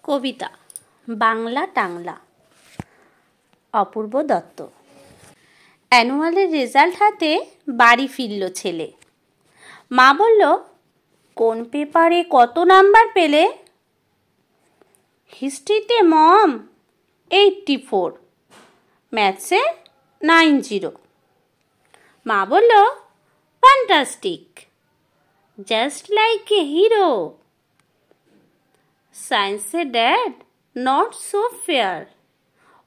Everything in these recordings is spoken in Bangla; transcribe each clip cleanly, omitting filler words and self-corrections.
কবিতা বাংলা টাংলা অপূর্ব দত্ত। অ্যানুয়ালের রেজাল্ট হাতে বাড়ি ফিরল ছেলে। মা বলল, কোন পেপারে কত নাম্বার পেলে? হিস্ট্রিতে মম 84, ম্যাথসে 90। মা বলল, fantastic, just like a hero. সায়েন্সে dad not so fair,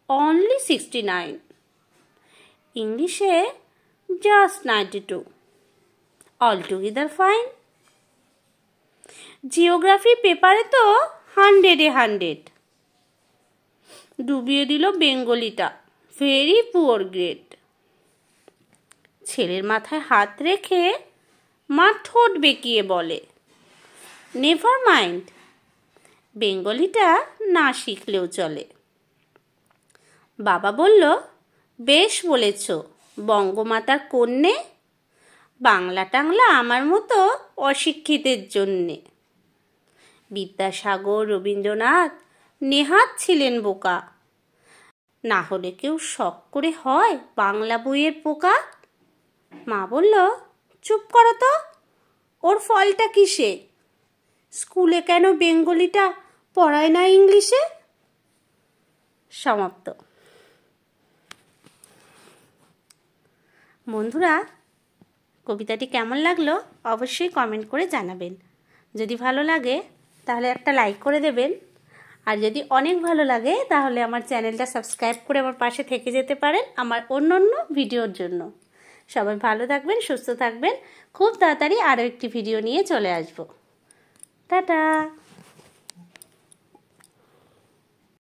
only 69। ইংলিশে জাস্ট 92, altogether ফাইন। জিওগ্রাফি পেপারে তো 100-এ 100। ডুবিয়ে দিল বেঙ্গলিটা, ভেরি পুয়ার গ্রেড। ছেলের মাথায় হাত রেখে মা ঠোঁট বেঁকিয়ে বলে, নেভার মাইন্ড, বেঙ্গলিটা না শিখলেও চলে। বাবা বলল, বেশ বলেছ বঙ্গমাতার কন্যে, বাংলা টাংলা আমার মতো অশিক্ষিতের জন্যে। বিদ্যাসাগর, রবীন্দ্রনাথ নেহাত ছিলেন বোকা, না হলে কেউ শখ করে হয় বাংলা বইয়ের পোকা। মা বলল, চুপ করো তো, ওর ফলটা কিসে? স্কুলে কেন বেঙ্গলিটা পড়ায় না ইংলিশে? সমাপ্ত। বন্ধুরা, কবিতাটি কেমন লাগলো অবশ্যই কমেন্ট করে জানাবেন। যদি ভালো লাগে তাহলে একটা লাইক করে দেবেন, আর যদি অনেক ভালো লাগে তাহলে আমার চ্যানেলটা সাবস্ক্রাইব করে আমার পাশে থেকে যেতে পারেন আমার অন্য ভিডিওর জন্য। সবাই ভালো থাকবেন, সুস্থ থাকবেন। খুব তাড়াতাড়ি আরও একটি ভিডিও নিয়ে চলে আসব। টাটা।